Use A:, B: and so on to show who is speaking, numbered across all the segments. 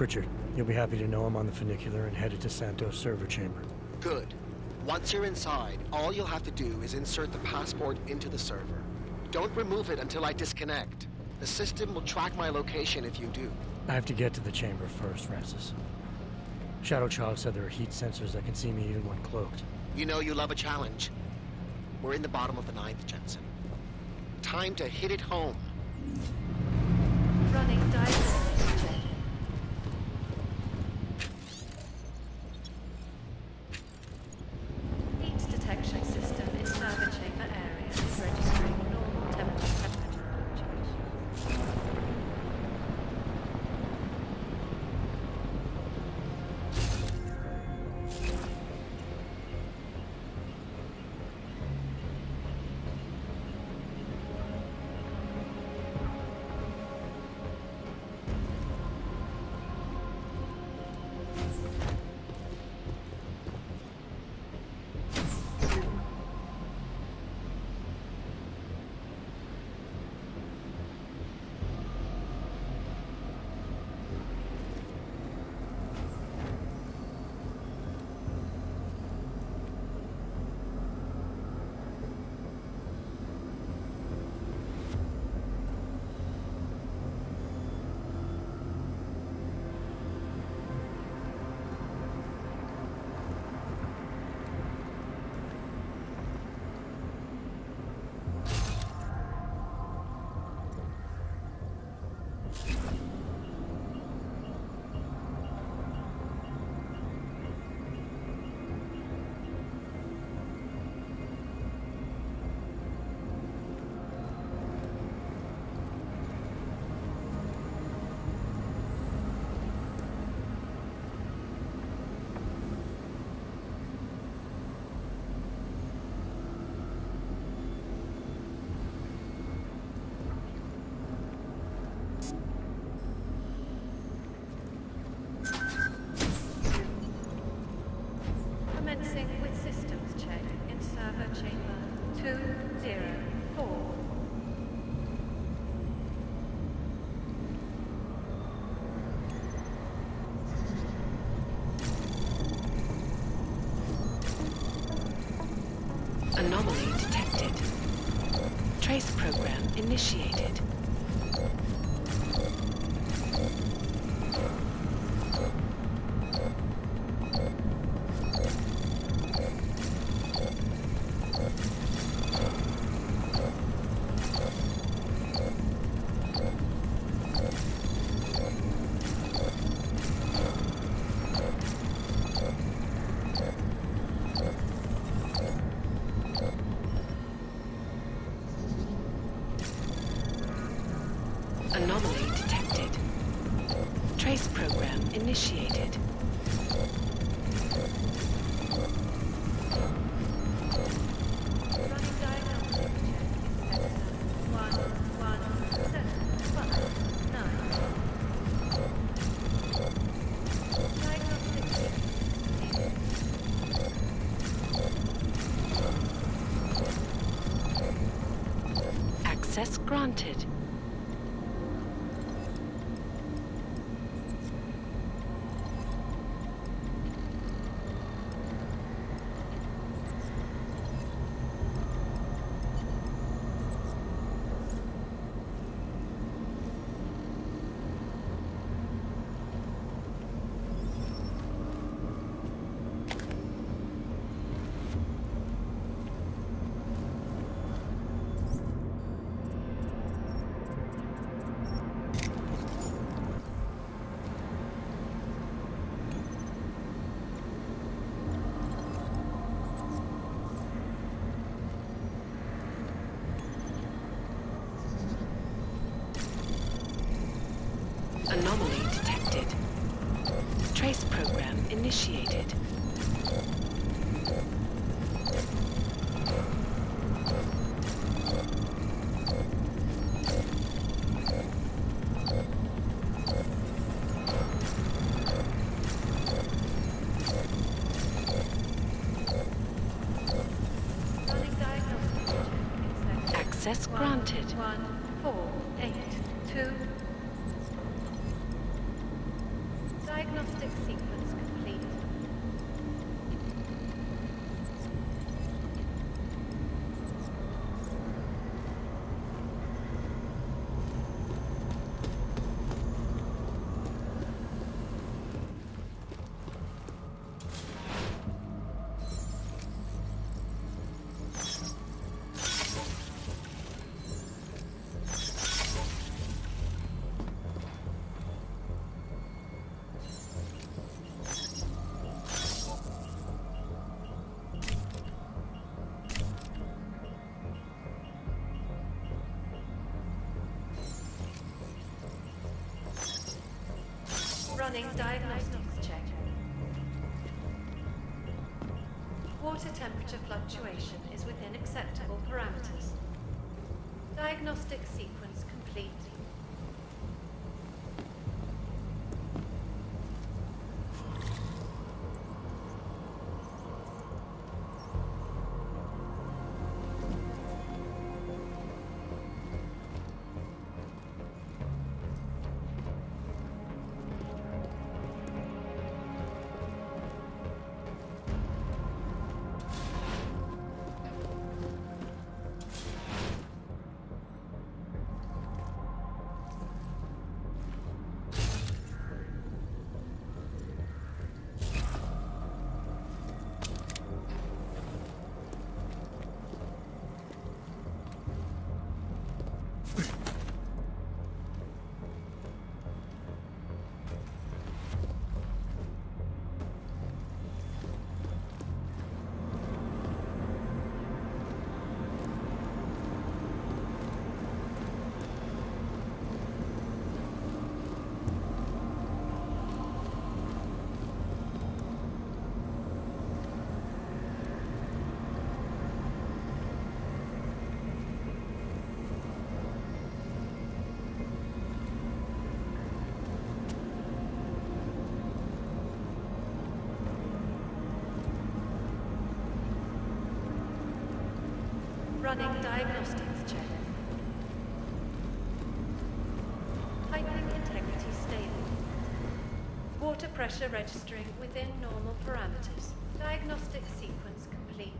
A: Pritchard. You'll be happy to know I'm on the funicular and headed to Santos server chamber.
B: Good. Once you're inside, all you'll have to do is insert the passport into the server. Don't remove it until I disconnect. The system will track my location if you do.
A: I have to get to the chamber first, Francis. Shadow Child said there are heat sensors that can see me even when cloaked.
B: You know you love a challenge. We're in the bottom of the 9th, Jensen. Time to hit it home.
C: Running diagonal. Heat detection system in server chamber area is registering normal temperature fluctuations. Commencing with systems check in server chamber 204.
D: Anomaly detected. Trace program initiated. Anomaly detected. Trace program initiated.
C: Running diagonal check in sector 117559. Diagnostic
D: Access granted. Anomaly detected. Trace program initiated.
C: running diagnostic check in sector
D: Access granted.
C: 14822. Diagnostic sequence complete. Running diagnostics check. Water temperature fluctuation is within acceptable parameters. Diagnostic sequence complete. Running diagnostics check. Piping integrity stable. Water pressure registering within normal parameters. Diagnostic sequence complete.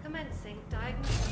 C: Commencing diagnosis.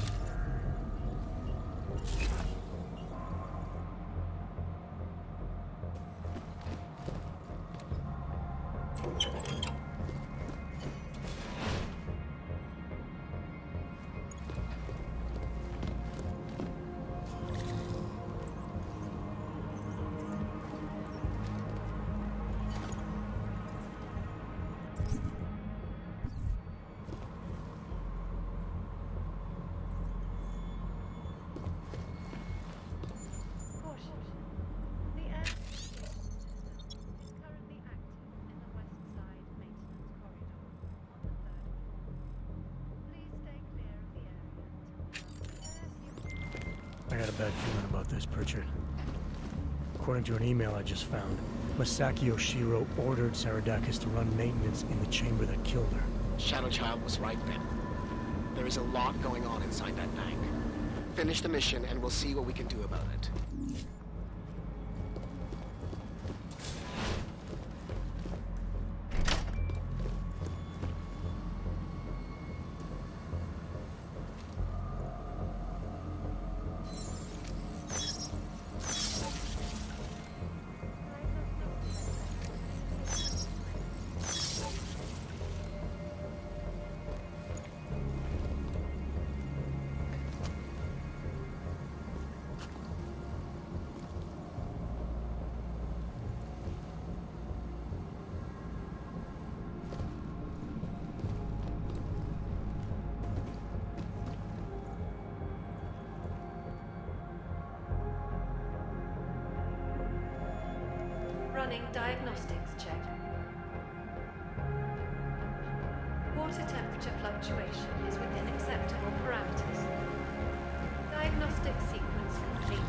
A: I got a bad feeling about this, Pritchard. According to an email I just found, Masaki Oshiro ordered Saradakis to run maintenance in the chamber that killed her.
B: Shadow Child was right then. There is a lot going on inside that bank. Finish the mission and we'll see what we can do about it.
C: Running diagnostics check. Water temperature fluctuation is within acceptable parameters. Diagnostic sequence complete.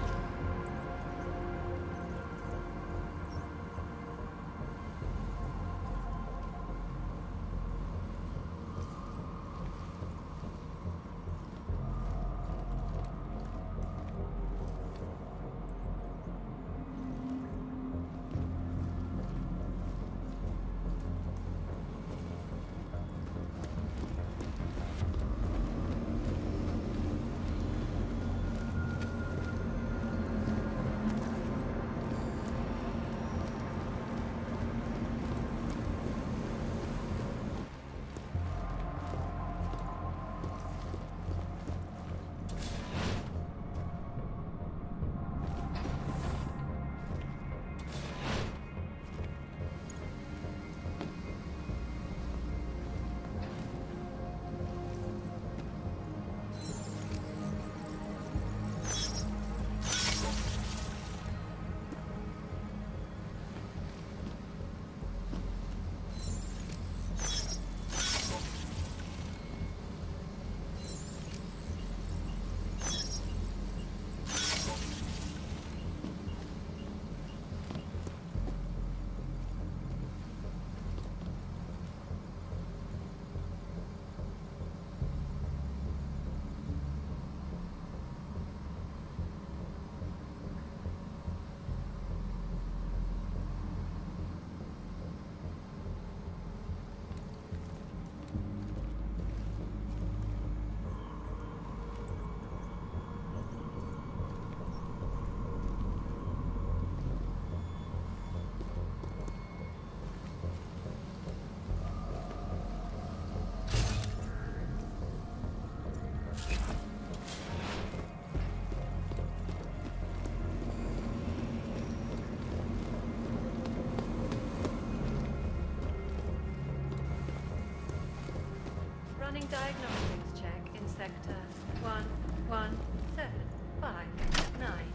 C: Running diagnostics check in sector 11759.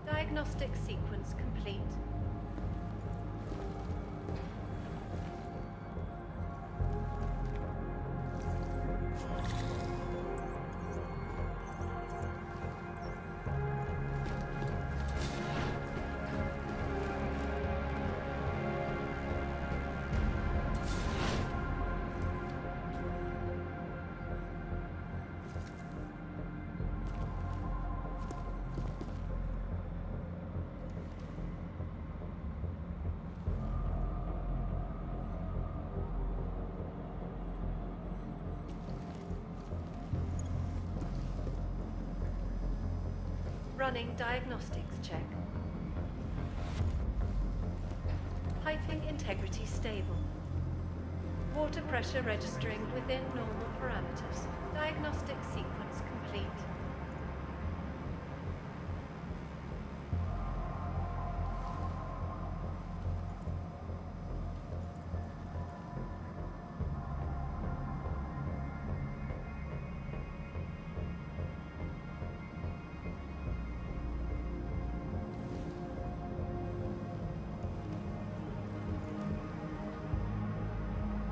C: Diagnostic sequence complete. Running diagnostics check. Piping integrity stable. Water pressure registering within normal parameters. Diagnostic sequence complete.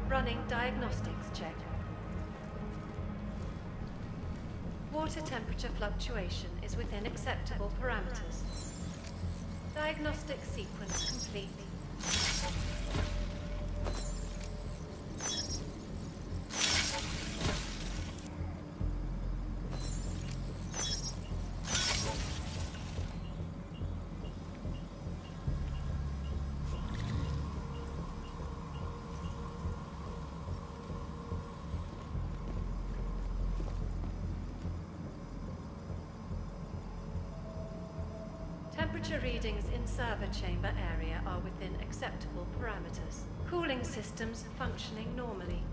C: Running diagnostics check. Water temperature fluctuation is within acceptable parameters. Diagnostic sequence complete. Temperature readings in server chamber area are within acceptable parameters. Cooling systems functioning normally.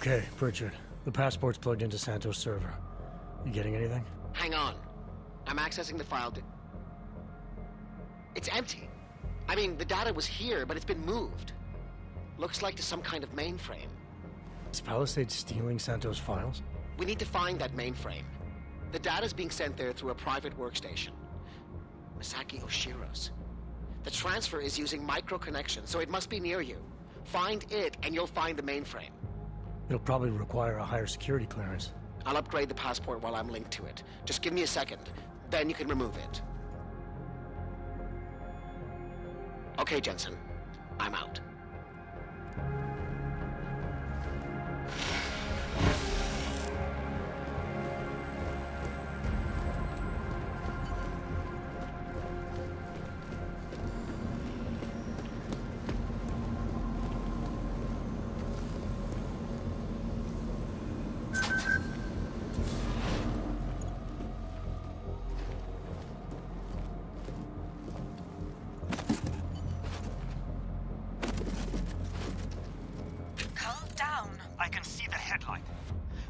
A: Okay, Pritchard. The passport's plugged into Santos' server. You getting anything?
B: Hang on. I'm accessing the file. It's empty. I mean, the data was here, but it's been moved. Looks like to some kind of mainframe.
A: Is Palisade stealing Santos' files?
B: We need to find that mainframe. The data's being sent there through a private workstation. Masaki Oshiro's. The transfer is using micro-connection, so it must be near you. Find it, and you'll find the mainframe.
A: It'll probably require a higher security clearance.
B: I'll upgrade the passport while I'm linked to it. Just give me a second, then you can remove it. Okay, Jensen. I'm out.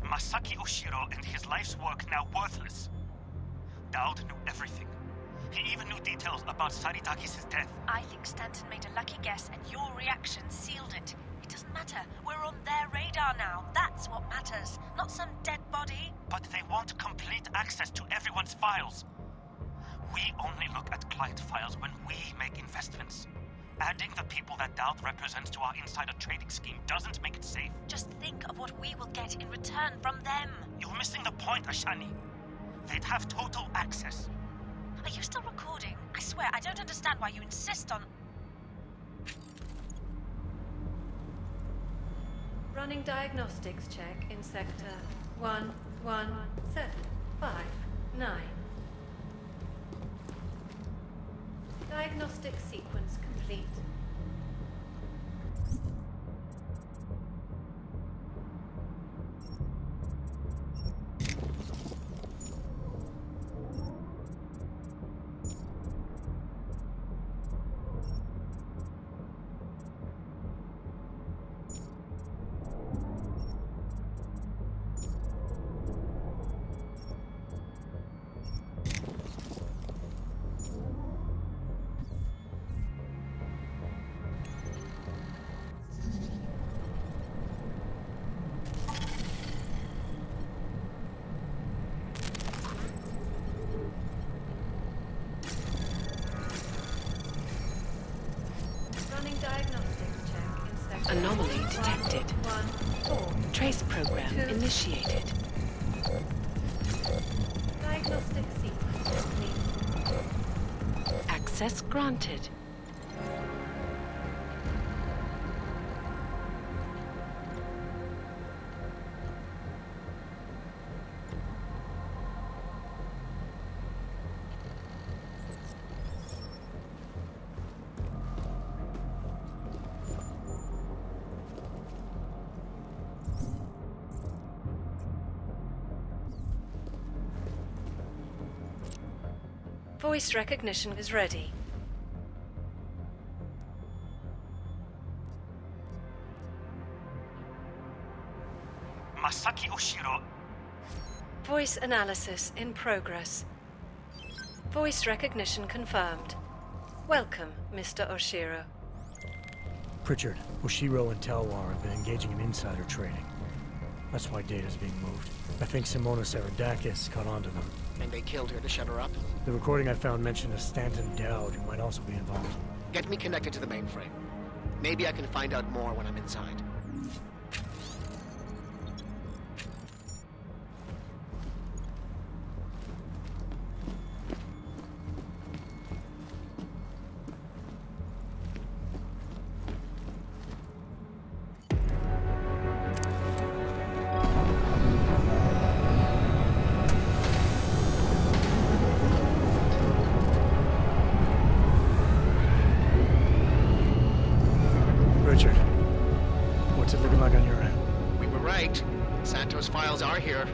E: Masaki Oshiro and his life's work now worthless. Dowd knew everything. He even knew details about Saritagis' death.
F: I think Stanton made a lucky guess and your reaction sealed it. It doesn't matter. We're on their radar now. That's what matters, not some dead body.
E: But they want complete access to everyone's files. We only look at client files when we make investments. Adding the people that Dowd represents to our insider trading scheme doesn't make it safe.
F: Just think of what we will get in return from them.
E: You're missing the point, Ashani. They'd have total access.
F: Are you still recording? I swear, I don't understand why you insist on...
C: Running diagnostics check in sector 11759. Diagnostic sequence complete.
D: Anomaly detected.
C: 1, 4.
D: Trace program
C: 2.
D: initiated.
C: Diagnostic sequence complete.
D: Access granted.
C: Voice recognition is ready.
E: Masaki Oshiro.
C: Voice analysis in progress. Voice recognition confirmed. Welcome, Mr. Oshiro.
A: Pritchard, Oshiro and Talwar have been engaging in insider trading. That's why data's being moved. I think Simona Saradakis caught on to them.
B: And they killed her to shut her up?
A: The recording I found mentioned a Stanton Dowd who might also be involved.
B: Get me connected to the mainframe. Maybe I can find out more when I'm inside.
A: Richard, what's it looking like on your end?
B: We were right. Santos' files are here.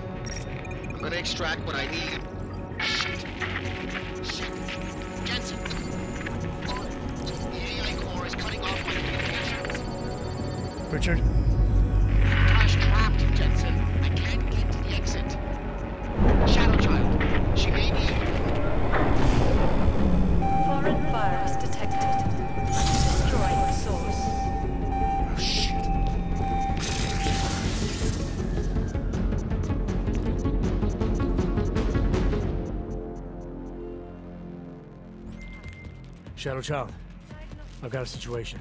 B: I'm gonna extract what I need. Shit. Jensen! The AI core is cutting off my communications.
A: Richard?
B: Gosh, trapped, Jensen. I can't get to the exit. Shadow Child. She may be...
C: Foreign virus detected. Destroying the source.
A: Oh, shit. Shadow Child, I've got a situation.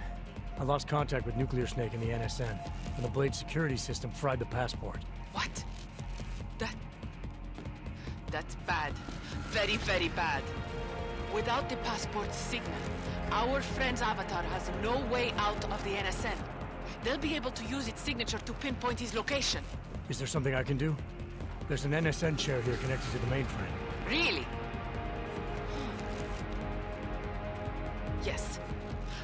A: I lost contact with Nuclear Snake and the NSN, and the Blade security system fried the passport.
G: What? That's bad. Very, very bad. Without the passport signal, our friend's avatar has no way out of the NSN. They'll be able to use its signature to pinpoint his location.
A: Is there something I can do? There's an NSN chair here connected to the mainframe.
G: Really? Yes.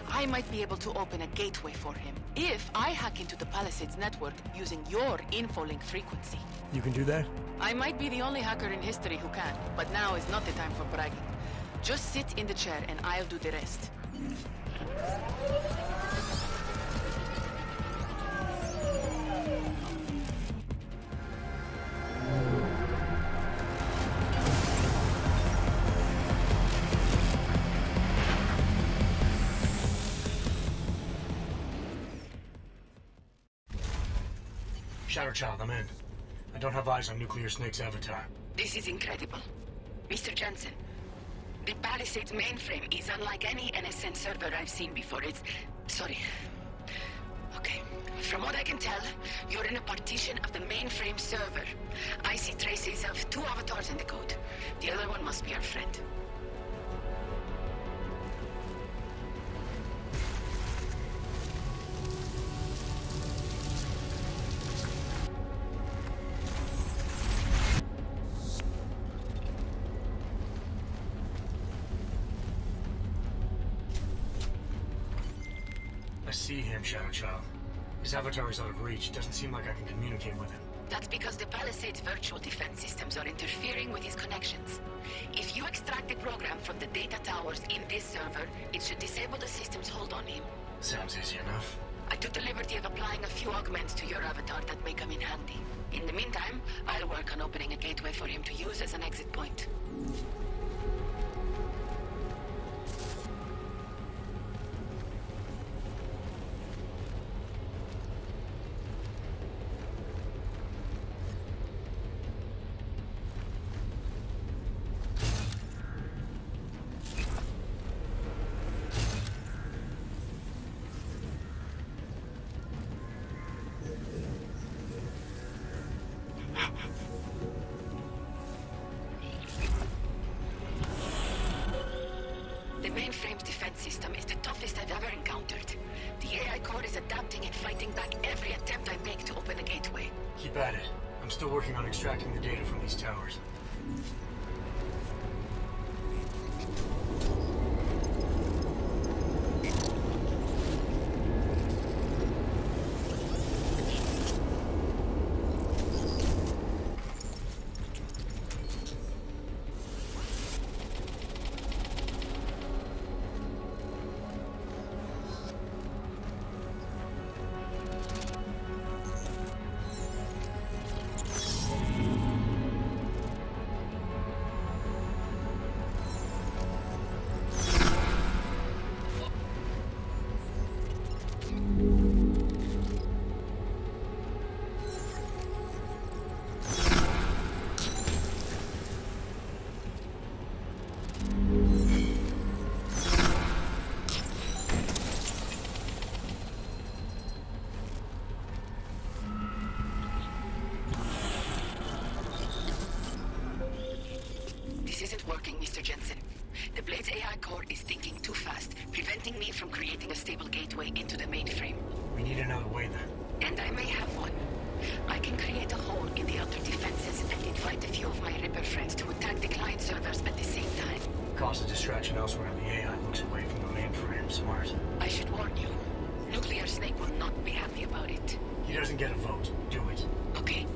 G: I might be able to open a gateway for him if I hack into the Palisades network using your infolink frequency.
A: You can do that?
G: I might be the only hacker in history who can, but now is not the time for bragging. Just sit in the chair and I'll do the rest.
A: Shadow Child, I'm in. I don't have eyes on Nuclear Snake's avatar.
H: This is incredible. Mr. Jensen, the Palisades mainframe is unlike any NSN server I've seen before. Sorry. Okay. From what I can tell, you're in a partition of the mainframe server. I see traces of 2 avatars in the code. The other one must be our friend.
A: see him, Shadow Child. His avatar is out of reach. Doesn't seem like I can communicate with him.
H: That's because the Palisades virtual defense systems are interfering with his connections. If you extract the program from the data towers in this server, it should disable the system's hold on him.
A: Sounds easy enough.
H: I took the liberty of applying a few augments to your avatar that may come in handy. In the meantime, I'll work on opening a gateway for him to use as an exit point. The mainframe's defense system is the toughest I've ever encountered. The AI core is adapting and fighting back every attempt I make to open the gateway.
A: Keep at it. I'm still working on extracting the data from these towers.
H: Working, Mr. Jensen. The Blade's AI core is thinking too fast, preventing me from creating a stable gateway into the mainframe.
A: We need another way then.
H: And I may have one. I can create a hole in the outer defenses and invite a few of my Ripper friends to attack the client servers at the same time.
A: Cause a distraction elsewhere and the AI looks away from the mainframe. Smart.
H: I should warn you. Nuclear Snake will not be happy about it.
A: He doesn't get a vote. Do it.
H: Okay.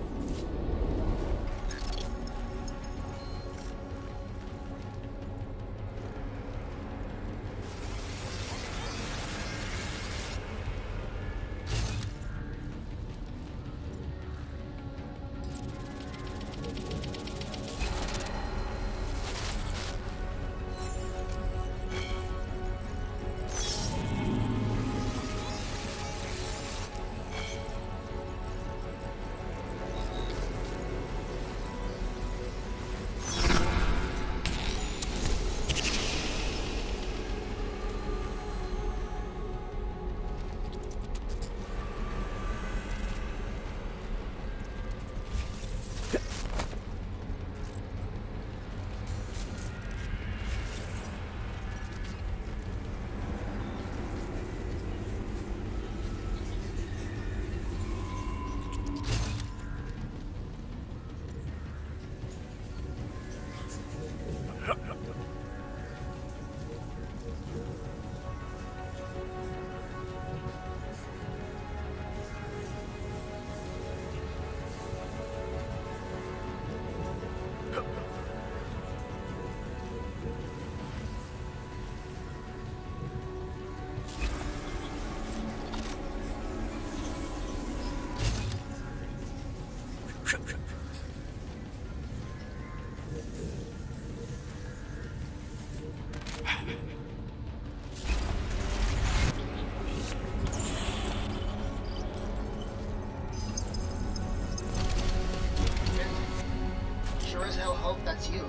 B: hope that's you.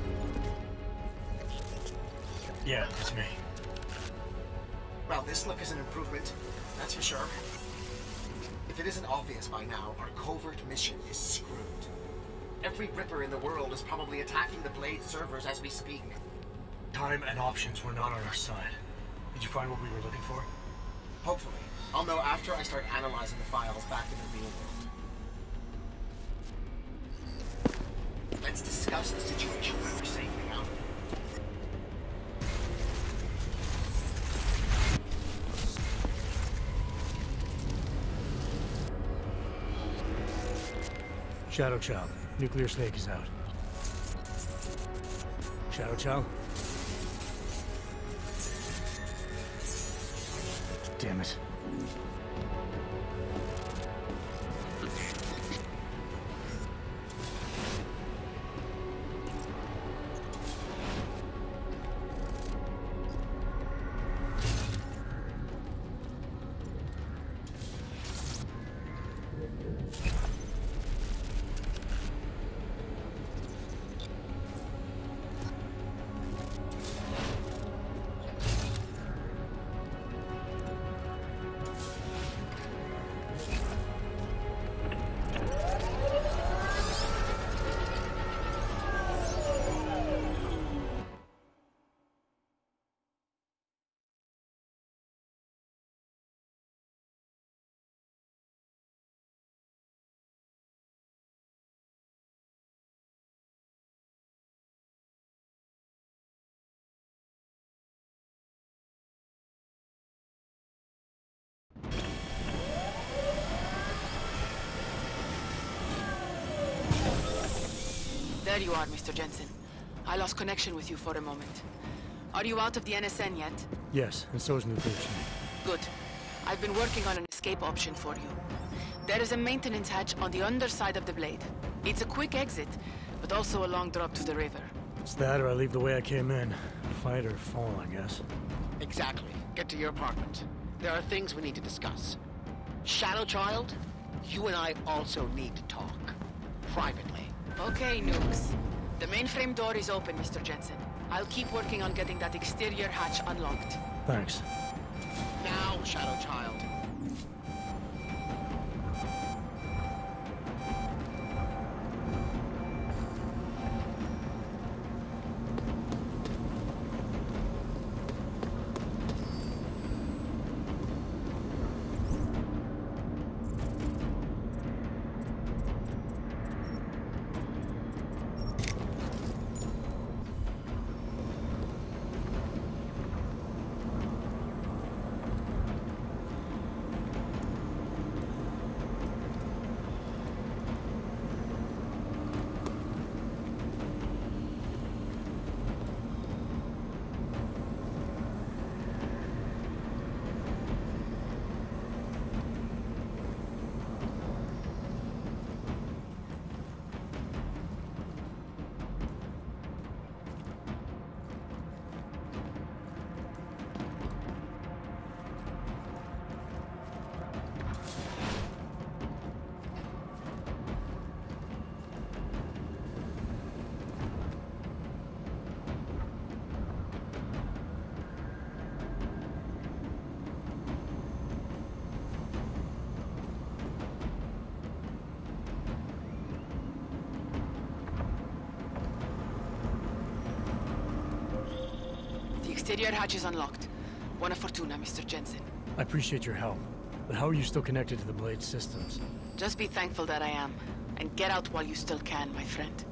A: Yeah, it's me.
B: Well, this look is an improvement, that's for sure. If it isn't obvious by now, our covert mission is screwed. Every Ripper in the world is probably attacking the Blade servers as we speak.
A: Time and options were not on our side. Did you find what we were looking for?
B: Hopefully. I'll know after I start analyzing the files back in the real world. Let's discuss the situation when we're safely out of it.
A: Shadow Child. Nuclear Snake is out. Shadow Child? Damn it.
G: There you are, Mr. Jensen. I lost connection with you for a moment. Are you out of the NSN yet?
A: Yes, and so is Nuclear Snake.
G: Good. I've been working on an escape option for you. There is a maintenance hatch on the underside of the blade. It's a quick exit, but also a long drop to the river.
A: It's that or I leave the way I came in. Fight or fall, I guess.
B: Exactly. Get to your apartment. There are things we need to discuss. Shadow Child, you and I also need to talk. Privately.
G: Okay, nukes. The mainframe door is open, Mr. Jensen. I'll keep working on getting that exterior hatch unlocked.
A: Thanks.
B: Now, Shadow Child.
G: Exterior hatch is unlocked. Buona fortuna, Mr. Jensen.
A: I appreciate your help, but how are you still connected to the Blade systems?
G: Just be thankful that I am. And get out while you still can, my friend.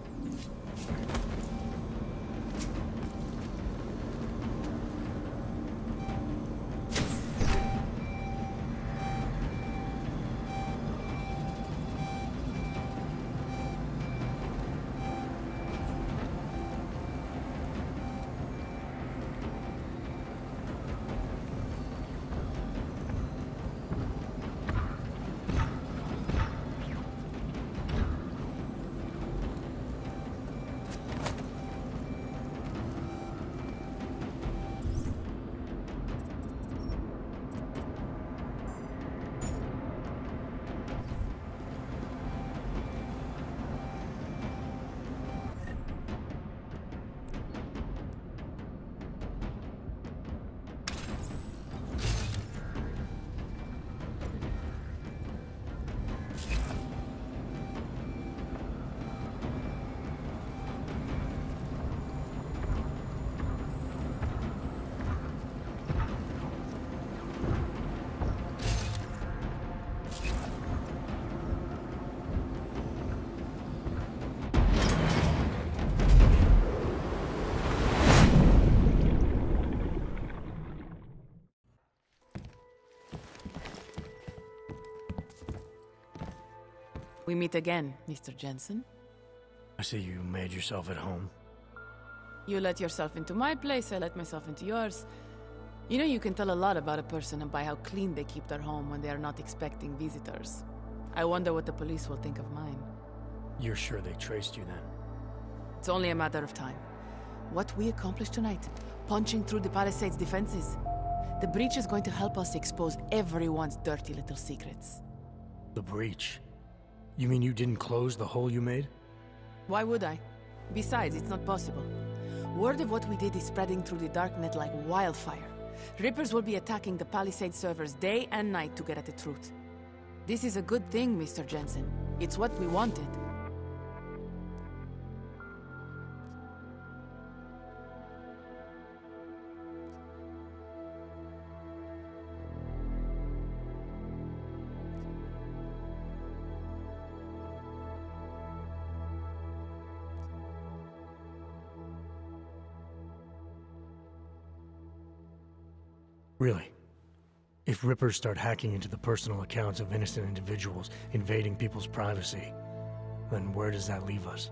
G: We meet again, Mr. Jensen.
A: I see you made yourself at home.
G: You let yourself into my place, I let myself into yours. You know, you can tell a lot about a person by how clean they keep their home when they are not expecting visitors. I wonder what the police will think of mine.
A: You're sure they traced you then?
G: It's only a matter of time. What we accomplished tonight, punching through the Palisades' defenses. The breach is going to help us expose everyone's dirty little secrets.
A: The breach? You mean you didn't close the hole you made?
G: Why would I? Besides, it's not possible. Word of what we did is spreading through the darknet like wildfire. Rippers will be attacking the Palisade servers day and night to get at the truth. This is a good thing, Mr. Jensen. It's what we wanted.
A: Really? If Rippers start hacking into the personal accounts of innocent individuals, invading people's privacy, then where does that leave us?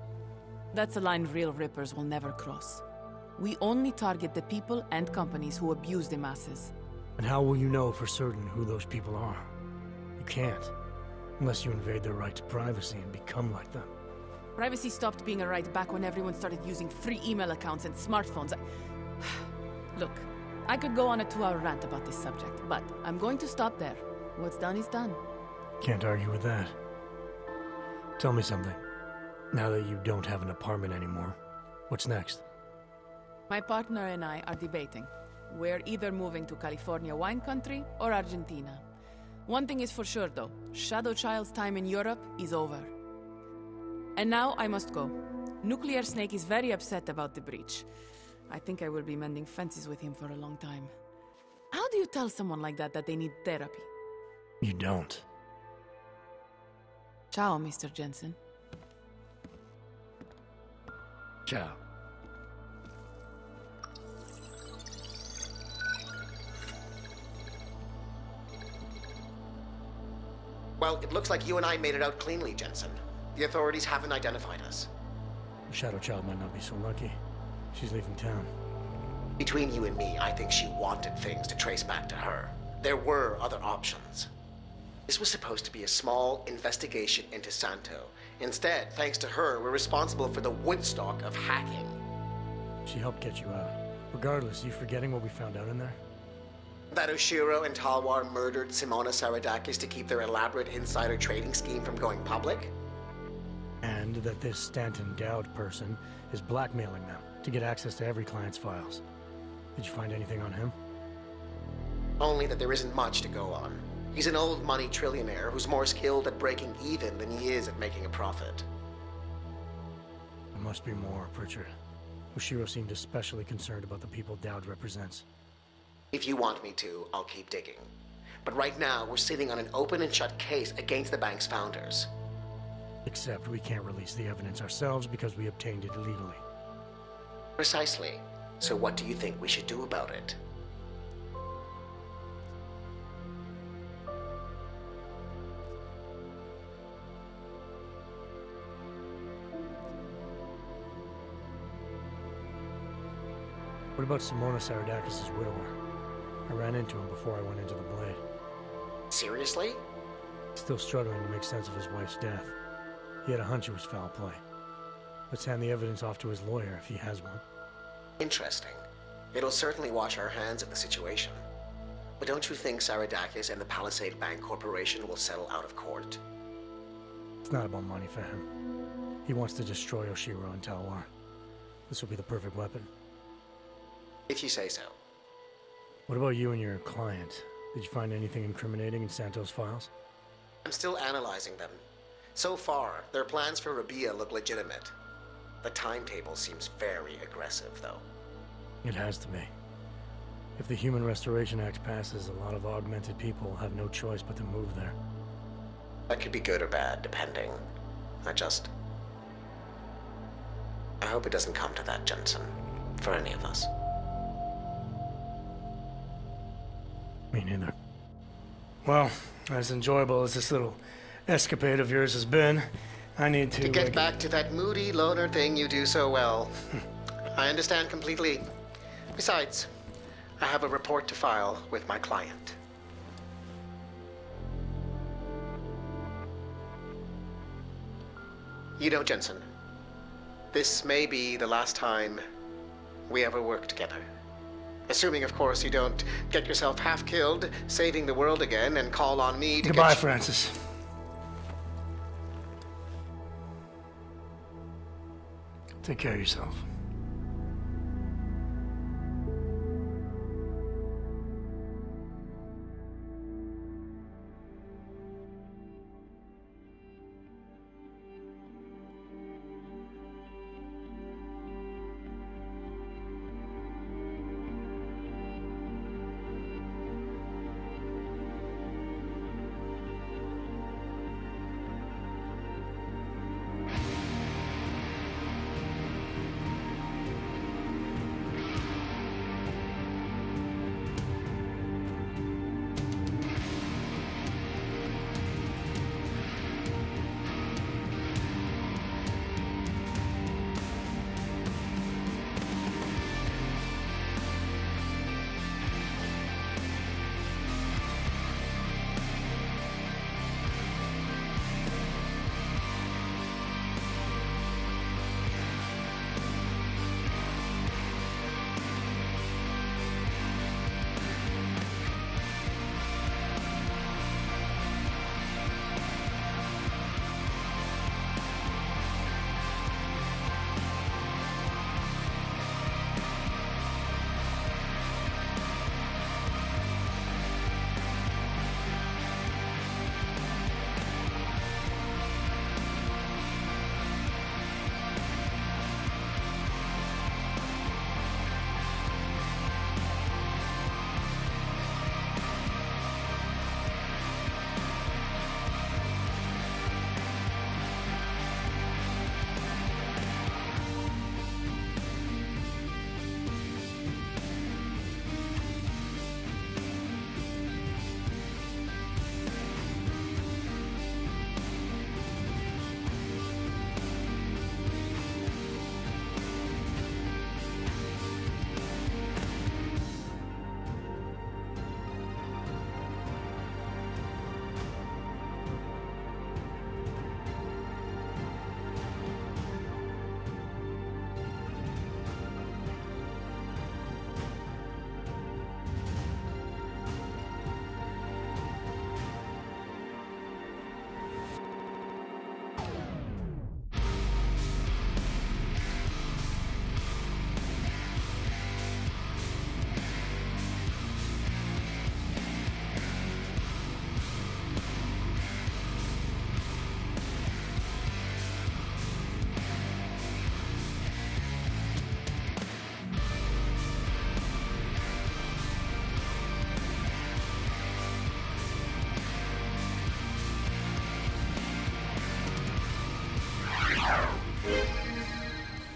G: That's a line real Rippers will never cross. We only target the people and companies who abuse the masses.
A: And how will you know for certain who those people are? You can't, unless you invade their right to privacy and become like them.
G: Privacy stopped being a right back when everyone started using free email accounts and smartphones. Look, I could go on a 2-hour rant about this subject, but I'm going to stop there. What's done is done.
A: Can't argue with that. Tell me something. Now that you don't have an apartment anymore, what's next?
G: My partner and I are debating. We're either moving to California wine country or Argentina. One thing is for sure though, Shadow Child's time in Europe is over. And now I must go. Nuclear Snake is very upset about the breach. I think I will be mending fences with him for a long time. How do you tell someone like that they need therapy?
A: You don't.
G: Ciao, Mr. Jensen.
A: Ciao.
B: Well, it looks like you and I made it out cleanly, Jensen. The authorities haven't identified us.
A: Shadow Child might not be so lucky. She's leaving town.
B: Between you and me, I think she wanted things to trace back to her. There were other options. This was supposed to be a small investigation into Santo. Instead, thanks to her, we're responsible for the Woodstock of hacking.
A: She helped get you out. Regardless, you forgetting what we found out in there?
B: That Oshiro and Talwar murdered Simona Saradakis to keep their elaborate insider trading scheme from going public?
A: And that this Stanton Dowd person is blackmailing them to get access to every client's files. Did you find anything on him?
B: Only that there isn't much to go on. He's an old money trillionaire who's more skilled at breaking even than he is at making a profit.
A: There must be more, Pritchard. Oshiro seemed especially concerned about the people Dowd represents.
B: If you want me to, I'll keep digging. But right now, we're sitting on an open and shut case against the bank's founders.
A: Except we can't release the evidence ourselves because we obtained it illegally.
B: Precisely. So what do you think we should do about it?
A: What about Simona Saradakis' widower? I ran into him before I went into the Blade.
B: Seriously?
A: Still struggling to make sense of his wife's death. He had a hunch it was foul play. Let's hand the evidence off to his lawyer if he has one.
B: Interesting. It'll certainly wash our hands of the situation. But don't you think Saradakis and the Palisade Bank Corporation will settle out of court?
A: It's not about money for him. He wants to destroy Oshiro and Talwar. This will be the perfect weapon.
B: If you say so.
A: What about you and your client? Did you find anything incriminating in Santo's files?
B: I'm still analyzing them. So far, their plans for Rabia look legitimate. The timetable seems very aggressive, though.
A: It has to be. If the Human Restoration Act passes, a lot of augmented people will have no choice but to move there.
B: That could be good or bad, depending. I hope it doesn't come to that, Jensen. For any of us.
A: Me neither.
I: Well, as enjoyable as this little
A: escapade of yours has been. I need to...
B: To get back to that moody loner thing you do so well. I understand completely. Besides, I have a report to file with my client. You know, Jensen, this may be the last time we ever work together. Assuming, of course, you don't get yourself half killed, saving the world again, and call on me to
A: Goodbye, Francis. Take care of yourself.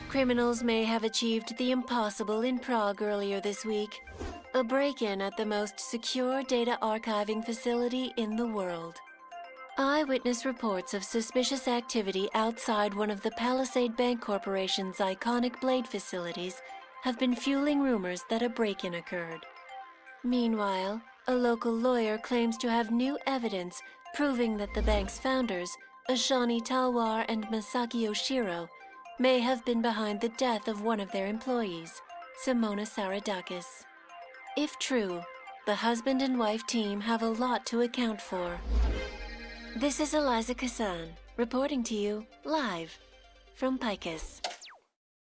I: Criminals may have achieved the impossible in Prague earlier this week. A break-in at the most secure data archiving facility in the world. Eyewitness reports of suspicious activity outside one of the Palisade Bank Corporation's iconic Blade facilities have been fueling rumors that a break-in occurred. Meanwhile, a local lawyer claims to have new evidence proving that the bank's founders, Ashani Talwar and Masaki Oshiro, may have been behind the death of one of their employees, Simona Saradakis. If true, the husband and wife team have a lot to account for. This is Eliza Kassan, reporting to you live from Picus.